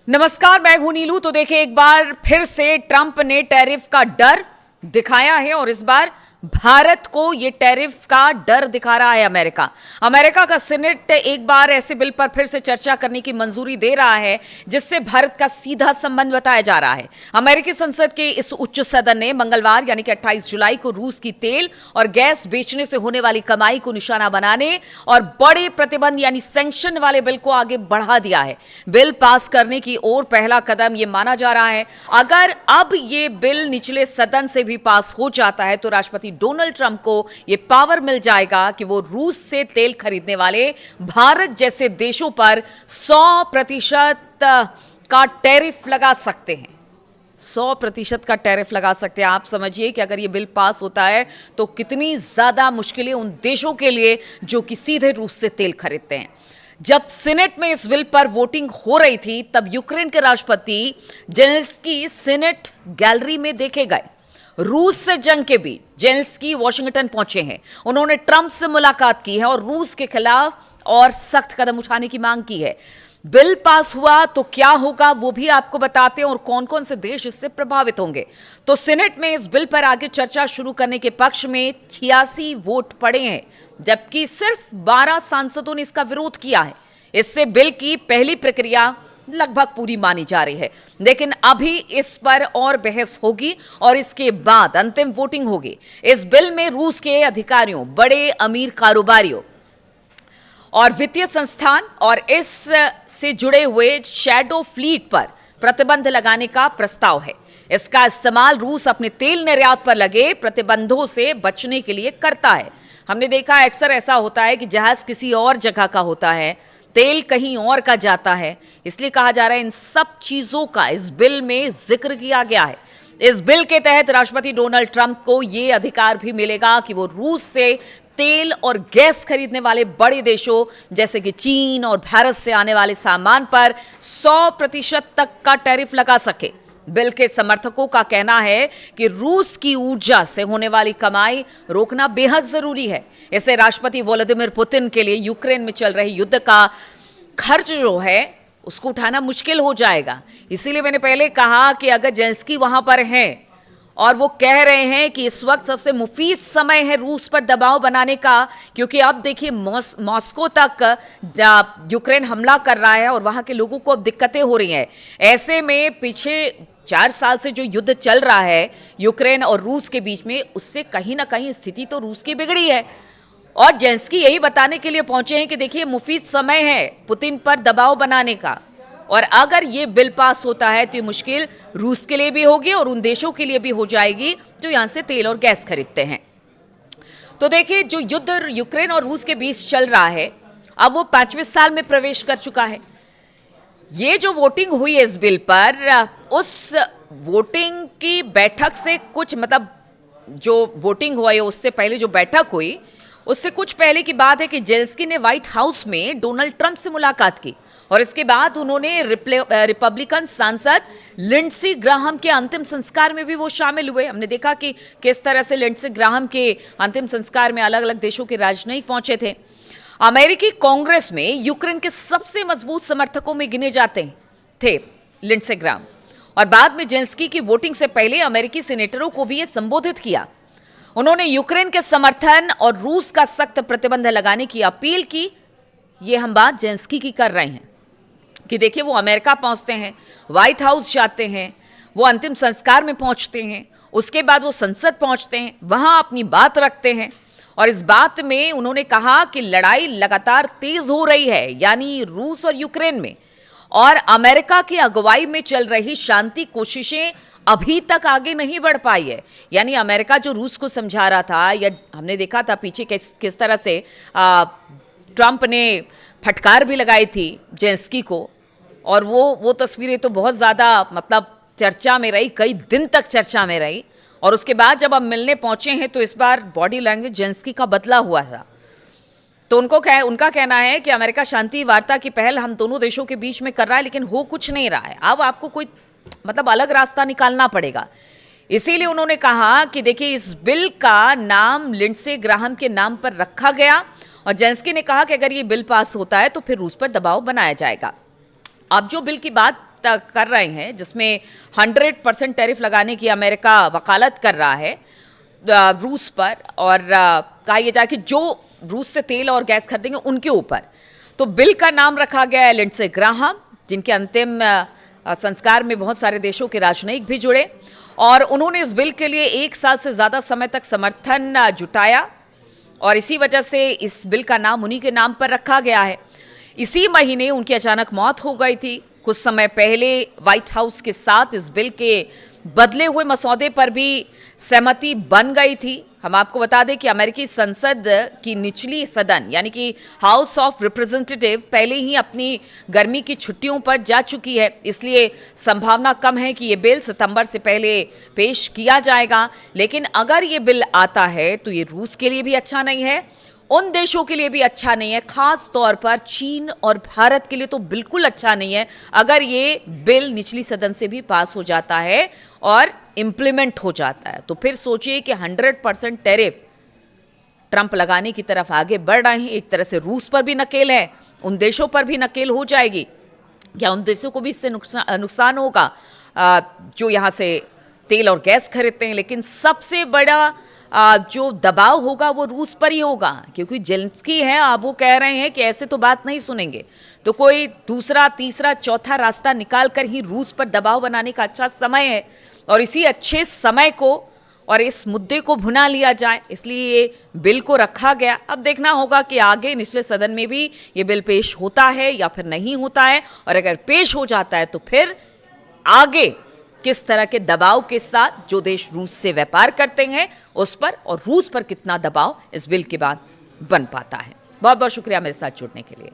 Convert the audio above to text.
नमस्कार, मैं हूं नीलू। तो देखिए, एक बार फिर से ट्रंप ने टैरिफ का डर दिखाया है और इस बार भारत को यह टैरिफ का डर दिखा रहा है अमेरिका। अमेरिका का सीनेट एक बार ऐसे बिल पर फिर से चर्चा करने की मंजूरी दे रहा है जिससे भारत का सीधा संबंध बताया जा रहा है। अमेरिकी संसद के इस उच्च सदन ने मंगलवार यानी कि 28 जुलाई को रूस की तेल और गैस बेचने से होने वाली कमाई को निशाना बनाने और बड़े प्रतिबंध यानी सैंक्शन वाले बिल को आगे बढ़ा दिया है। बिल पास करने की ओर पहला कदम यह माना जा रहा है। अगर अब यह बिल निचले सदन से भी पास हो जाता है तो राष्ट्रपति डोनाल्ड ट्रंप को यह पावर मिल जाएगा कि वो रूस से तेल खरीदने वाले भारत जैसे देशों पर 100% का टैरिफ लगा सकते हैं। 100% का टैरिफ लगा सकते हैं। आप समझिए कि अगर ये बिल पास होता है तो कितनी ज्यादा मुश्किलें उन देशों के लिए जो कि सीधे रूस से तेल खरीदते हैं। जब सीनेट में इस बिल पर वोटिंग हो रही थी तब यूक्रेन के राष्ट्रपति जेलेंस्की सीनेट गैलरी में देखे गए। रूस से जंग के बीच जेलेंस्की वॉशिंगटन पहुंचे हैं। उन्होंने ट्रंप से मुलाकात की है और रूस के खिलाफ और सख्त कदम उठाने की मांग की है। बिल पास हुआ तो क्या होगा वो भी आपको बताते हैं और कौन कौन से देश इससे प्रभावित होंगे। तो सीनेट में इस बिल पर आगे चर्चा शुरू करने के पक्ष में 86 वोट पड़े हैं जबकि सिर्फ 12 सांसदों ने इसका विरोध किया है। इससे बिल की पहली प्रक्रिया लगभग पूरी मानी जा रही है, लेकिन अभी इस पर और बहस होगी और इसके बाद अंतिम वोटिंग होगी। इस बिल में रूस के अधिकारियों, बड़े अमीर कारोबारियों और वित्तीय संस्थान और इस से जुड़े हुए शैडो फ्लीट पर प्रतिबंध लगाने का प्रस्ताव है। इसका इस्तेमाल रूस अपने तेल निर्यात पर लगे प्रतिबंधों से बचने के लिए करता है। हमने देखा अक्सर ऐसा होता है कि जहाज किसी और जगह का होता है, तेल कहीं और का जाता है, इसलिए कहा जा रहा है इन सब चीजों का इस बिल में जिक्र किया गया है। इस बिल के तहत राष्ट्रपति डोनाल्ड ट्रंप को यह अधिकार भी मिलेगा कि वो रूस से तेल और गैस खरीदने वाले बड़े देशों जैसे कि चीन और भारत से आने वाले सामान पर 100% तक का टैरिफ लगा सके। बिल के समर्थकों का कहना है कि रूस की ऊर्जा से होने वाली कमाई रोकना बेहद जरूरी है। इससे राष्ट्रपति व्लादिमीर पुतिन के लिए यूक्रेन में चल रहे युद्ध का खर्च जो है उसको उठाना मुश्किल हो जाएगा। इसीलिए मैंने पहले कहा कि अगर जेलेंस्की वहां पर हैं और वो कह रहे हैं कि इस वक्त सबसे मुफीद समय है रूस पर दबाव बनाने का, क्योंकि अब देखिए मॉस्को तक यूक्रेन हमला कर रहा है और वहां के लोगों को अब दिक्कतें हो रही हैं। ऐसे में पीछे 4 साल से जो युद्ध चल रहा है यूक्रेन और रूस के बीच में, उससे कहीं ना कहीं स्थिति तो रूस की बिगड़ी है और जेलेंस्की यही बताने के लिए पहुंचे हैं कि देखिए मुफीद समय है पुतिन पर दबाव बनाने का और अगर ये बिल पास होता है तो ये मुश्किल रूस के लिए भी होगी और उन देशों के लिए भी हो जाएगी जो यहां से तेल और गैस खरीदते हैं। तो देखिए, जो युद्ध यूक्रेन और रूस के बीच चल रहा है अब वो 5वें साल में प्रवेश कर चुका है। ये जो वोटिंग हुई है इस बिल पर, उस वोटिंग की बैठक से कुछ जो वोटिंग हुआ है उससे पहले जो बैठक हुई उससे कुछ पहले की बात है कि जेलेंस्की ने व्हाइट हाउस में डोनाल्ड ट्रंप से मुलाकात की और इसके बाद उन्होंने रिपब्लिकन सांसद लिंडसी ग्राहम के अंतिम संस्कार में भी वो शामिल हुए। हमने देखा कि किस तरह से लिंडसी ग्राहम के अंतिम संस्कार में अलग अलग देशों के राजनयिक पहुंचे थे। अमेरिकी कांग्रेस में यूक्रेन के सबसे मजबूत समर्थकों में गिने जाते थे लिंडसे ग्राहम और बाद में जेलेंस्की की वोटिंग से पहले अमेरिकी सीनेटरों को भी ये संबोधित किया। उन्होंने यूक्रेन के समर्थन और रूस का सख्त प्रतिबंध लगाने की अपील की। ये हम बात जेलेंस्की की कर रहे हैं कि देखिए वो अमेरिका पहुंचते हैं, व्हाइट हाउस जाते हैं, वो अंतिम संस्कार में पहुंचते हैं, उसके बाद वो संसद पहुंचते हैं, वहां अपनी बात रखते हैं और इस बात में उन्होंने कहा कि लड़ाई लगातार तेज हो रही है यानी रूस और यूक्रेन में, और अमेरिका की अगुवाई में चल रही शांति कोशिशें अभी तक आगे नहीं बढ़ पाई है। यानी अमेरिका जो रूस को समझा रहा था, या हमने देखा था पीछे किस तरह से ट्रंप ने फटकार भी लगाई थी जेलेंस्की को और वो तस्वीरें तो बहुत ज़्यादा चर्चा में रही, कई दिन तक चर्चा में रही और उसके बाद जब अब मिलने पहुंचे हैं तो इस बार बॉडी लैंग्वेज जेलेंस्की का बदला हुआ था। तो उनका कहना है कि अमेरिका शांति वार्ता की पहल हम दोनों देशों के बीच में कर रहा है लेकिन हो कुछ नहीं रहा है। अब आपको कोई अलग रास्ता निकालना पड़ेगा। इसीलिए उन्होंने कहा कि देखिए इस बिल का नाम लिंडसे ग्राहम के नाम पर रखा गया और जेलेंस्की ने कहा कि अगर ये बिल पास होता है तो फिर रूस पर दबाव बनाया जाएगा। अब जो बिल की बात कर रहे हैं, जिसमें 100% टैरिफ लगाने की अमेरिका वकालत कर रहा है रूस पर, और कहा यह जाए कि जो रूस से तेल और गैस खरीदेंगे उनके ऊपर। तो बिल का नाम रखा गया है लिंडसे ग्राहम, जिनके अंतिम संस्कार में बहुत सारे देशों के राजनयिक भी जुड़े, और उन्होंने इस बिल के लिए 1 साल से ज़्यादा समय तक समर्थन जुटाया, और इसी वजह से इस बिल का नाम उन्हीं के नाम पर रखा गया है। इसी महीने उनकी अचानक मौत हो गई थी। कुछ समय पहले व्हाइट हाउस के साथ इस बिल के बदले हुए मसौदे पर भी सहमति बन गई थी। हम आपको बता दें कि अमेरिकी संसद की निचली सदन यानी कि हाउस ऑफ रिप्रेजेंटेटिव पहले ही अपनी गर्मी की छुट्टियों पर जा चुकी है, इसलिए संभावना कम है कि ये बिल सितंबर से पहले पेश किया जाएगा। लेकिन अगर ये बिल आता है तो ये रूस के लिए भी अच्छा नहीं है, उन देशों के लिए भी अच्छा नहीं है, खास तौर पर चीन और भारत के लिए तो बिल्कुल अच्छा नहीं है अगर ये बिल निचली सदन से भी पास हो जाता है और इम्प्लीमेंट हो जाता है। तो फिर सोचिए कि 100% टैरिफ ट्रंप लगाने की तरफ आगे बढ़ रहे हैं। एक तरह से रूस पर भी नकेल है, उन देशों पर भी नकेल हो जाएगी। क्या उन देशों को भी इससे नुकसान होगा जो यहाँ से तेल और गैस खरीदते हैं? लेकिन सबसे बड़ा जो दबाव होगा वो रूस पर ही होगा, क्योंकि जेलेंस्की है, अब वो कह रहे हैं कि ऐसे तो बात नहीं सुनेंगे, तो कोई दूसरा, तीसरा, चौथा रास्ता निकाल कर ही रूस पर दबाव बनाने का अच्छा समय है, और इसी अच्छे समय को और इस मुद्दे को भुना लिया जाए, इसलिए ये बिल को रखा गया। अब देखना होगा कि आगे निचले सदन में भी ये बिल पेश होता है या फिर नहीं होता है, और अगर पेश हो जाता है तो फिर आगे किस तरह के दबाव के साथ जो देश रूस से व्यापार करते हैं उस पर, और रूस पर कितना दबाव इस बिल के बाद बन पाता है। बहुत बहुत शुक्रिया मेरे साथ जुड़ने के लिए।